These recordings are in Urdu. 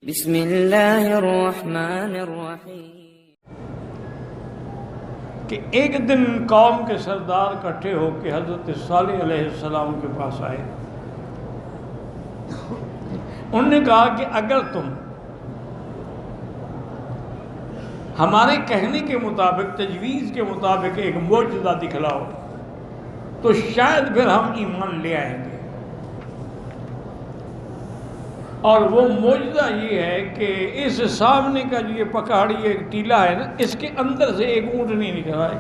بسم اللہ الرحمن الرحیم۔ کہ ایک دن قوم کے سردار اکٹھے ہو کے حضرت صالح علیہ السلام کے پاس آئے۔ انہوں نے کہا کہ اگر تم ہمارے کہنے کے مطابق، تجویز کے مطابق ایک معجزہ دکھلاؤ تو شاید پھر ہم ایمان لے آئیں گے۔ اور وہ معجزہ یہ ہے کہ اس سامنے کا جو یہ پکاڑی ایک ٹیلا ہے نا، اس کے اندر سے ایک اونٹنی نکل آئے،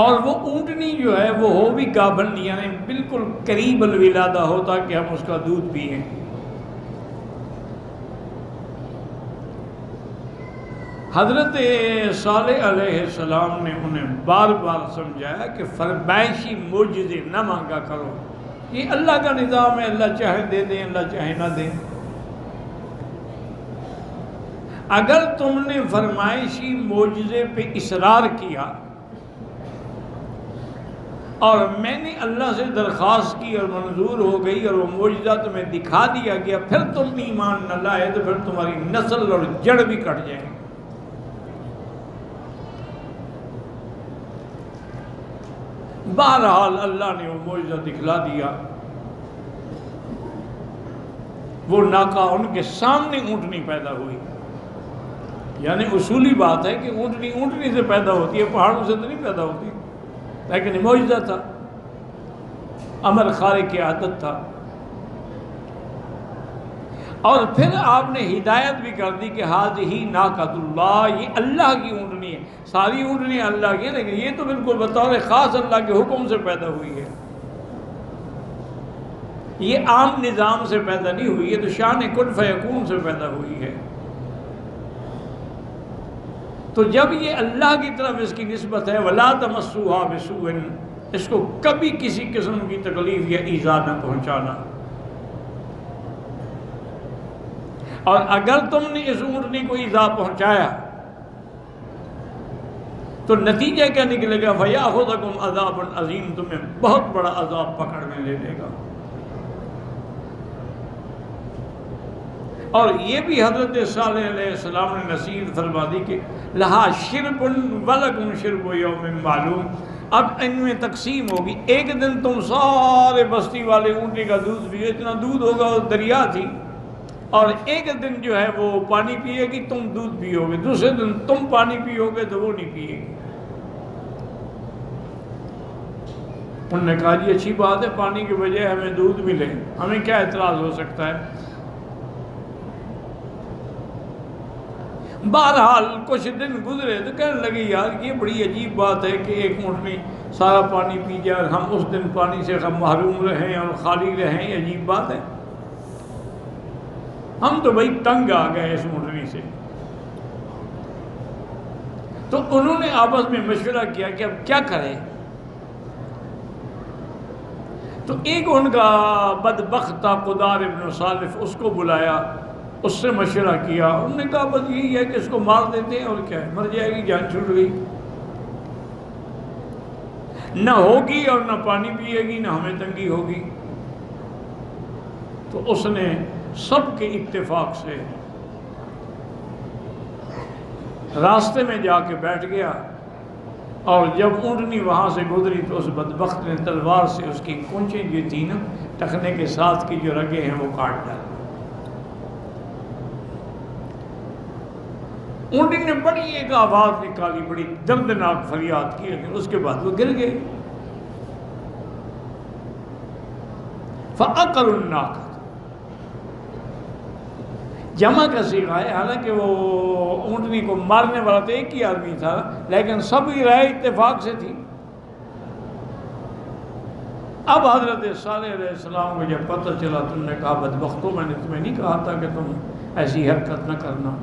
اور وہ اونٹنی جو ہے وہ ہو بھی گابھن، یعنی بالکل قریب الولادہ ہو تاکہ ہم اس کا دودھ پئیں۔ حضرت صالح علیہ السلام نے انہیں بار بار سمجھایا کہ فرمائشی معجزے نہ مانگا کرو، یہ اللہ کا نظام ہے، اللہ چاہے دے دیں، اللہ چاہے نہ دیں۔ اگر تم نے فرمائشی معجزے پہ اصرار کیا اور میں نے اللہ سے درخواست کی اور منظور ہو گئی اور وہ معجزہ تمہیں دکھا دیا گیا، پھر تم ایمان نہ لائے تو پھر تمہاری نسل اور جڑ بھی کٹ جائیں گے۔ بہرحال اللہ نے وہ معجزہ دکھلا دیا۔ وہ ناکا ان کے سامنے اونٹنی پیدا ہوئی، یعنی اصولی بات ہے کہ اونٹنی اونٹنی سے پیدا ہوتی ہے، پہاڑوں سے تو نہیں پیدا ہوتی، لیکن معجزہ تھا، امر خارق کی عادت تھا۔ اور پھر آپ نے ہدایت بھی کر دی کہ ہذہ ناقۃ اللہ، یہ اللہ کی اونٹنی ہے۔ ساری اونٹنی اللہ کی ہے، لیکن یہ تو بالکل بطور خاص اللہ کے حکم سے پیدا ہوئی ہے، یہ عام نظام سے پیدا نہیں ہوئی، یہ تو شان کن فیکون سے پیدا ہوئی ہے۔ تو جب یہ اللہ کی طرف اس کی نسبت ہے، وَلَا تَمَسُّوهَا بِسُوءٍ، اس کو کبھی کسی قسم کی تکلیف یا ایذا نہ پہنچانا۔ اور اگر تم نے اس اونٹنی کو ایذا پہنچایا تو نتیجہ کیا نکلے گا؟ فَيَأْخُذَكُمْ عَذَابٌ عَظِيمٌ، تمہیں بہت بڑا عذاب پکڑ میں لے لے گا۔ اور یہ بھی حضرت صالح علیہ السلام نے نصیحت فرما دی کہ لہا شرب ولکم شرب یوم معلوم، اب ان میں تقسیم ہوگی، ایک دن تم سارے بستی والے اونٹنی کا دودھ پیو، اتنا دودھ ہوگا وہ دریا تھی، اور ایک دن جو ہے وہ پانی پیے گی، تم دودھ پیو گے، دوسرے دن تم پانی پیو گے تو وہ نہیں پیے گی۔ انہوں نے کہا جی اچھی بات ہے، پانی کے بجائے ہمیں دودھ ملے، ہمیں کیا اعتراض ہو سکتا ہے۔ بہرحال کچھ دن گزرے تو کہنے لگے یار یہ بڑی عجیب بات ہے کہ ایک اونٹنی سارا پانی پی جائے اور ہم اس دن پانی سے محروم رہیں اور خالی رہیں، یہ عجیب بات ہے، ہم تو بھائی تنگ آ گئے اس اونٹنی سے۔ تو انہوں نے آپس میں مشورہ کیا کہ اب کیا کریں۔ تو ایک ان کا بدبخت تھا قدار ابن صالف، اس کو بلایا، اس سے مشورہ کیا۔ انہوں نے کہا بس یہی ہے کہ اس کو مار دیتے ہیں، اور کیا ہے، مر جائے گی، جان چھوٹ گئی، نہ ہوگی اور نہ پانی پیے گی، نہ ہمیں تنگی ہوگی۔ تو اس نے سب کے اتفاق سے راستے میں جا کے بیٹھ گیا، اور جب اونٹنی وہاں سے گزری تو اس بدبخت نے تلوار سے اس کی کونچیں جو تھی نا، ٹخنے کے ساتھ کی جو رگیں ہیں وہ کاٹ ڈالی۔ اونٹنی نے بڑی ایک آواز نکالی، بڑی دردناک فریاد کی، لیکن اس کے بعد وہ گر گئی۔ فَأَقَرُ النَّاقَةَ، جمع کا صیغہ ہے، حالانکہ وہ اونٹنی کو مارنے والا تو ایک ہی آدمی تھا، لیکن سب کی رائے اتفاق سے تھی۔ اب حضرت صالح علیہ السلام کو جب پتہ چلا، تم نے کہا بدبختوں، میں نے تمہیں نہیں کہا تھا کہ تم ایسی حرکت نہ کرنا،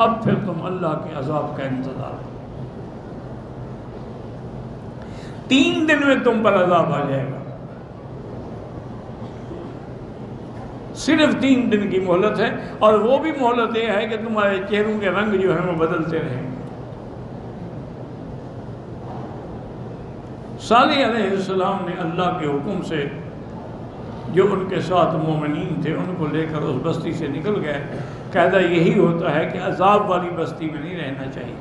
اب پھر تم اللہ کے عذاب کا انتظار، 3 دن میں تم پر عذاب آ جائے گا، صرف 3 دن کی مہلت ہے، اور وہ بھی مہلت یہ ہے کہ تمہارے چہروں کے رنگ جو ہیں وہ بدلتے رہیں گے۔ صالح علیہ السلام نے اللہ کے حکم سے جو ان کے ساتھ مومنین تھے ان کو لے کر اس بستی سے نکل گئے. قاعدہ یہی ہوتا ہے کہ عذاب والی بستی میں نہیں رہنا چاہیے.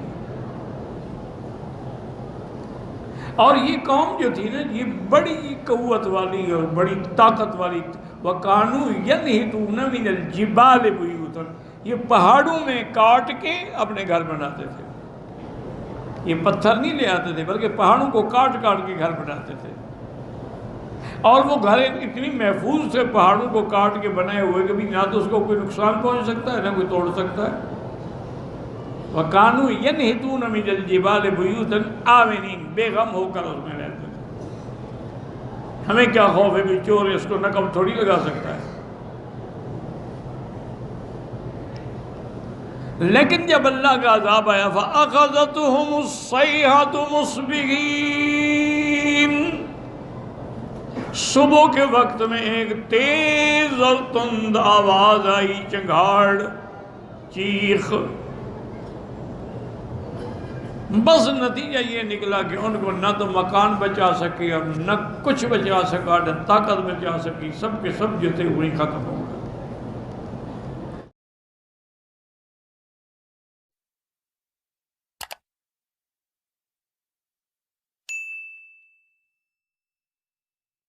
اور یہ قوم جو تھی نا یہ بڑی قوت والی اور بڑی طاقت والی. وَكَانُوا يَنْحِتُونَ مِنَ الْجِبَالِ بُيُوتًا، یہ پہاڑوں میں کاٹ کے اپنے گھر بناتے تھے. یہ پتھر نہیں لے آتے تھے بلکہ پہاڑوں کو کاٹ کاٹ کے گھر بناتے تھے. اور وہ گھر اتنی محفوظ تھے پہاڑوں کو کاٹ کے بنائے ہوئے کہ بھی نہ تو اس کو کوئی نقصان پہنچ سکتا ہے نہ کوئی توڑ سکتا ہے. وَكَانُوا يَنْحِتُونَ مِنَ الْجِبَالِ بُيُوتًا آمِنِينَ، بے غم ہو کر اس میں رہتے تھے. ہمیں کیا خوف ہے بھی چور اس کو نقب تھوڑی لگا سکتا ہے. لیکن جب اللہ کا عذاب آیا فَأَخَذَتْهُمُ الصَّيْحَةُ مُصْبِحِينَ، صبح کے وقت میں ایک تیز اور تند آواز آئی، چنگھاڑ، چیخ. بس نتیجہ یہ نکلا کہ ان کو نہ تو مکان بچا سکے اور نہ کچھ بچا سکا، نہ طاقت بچا سکی. سب کے سب جو تھے وہی ختم ہو گئے.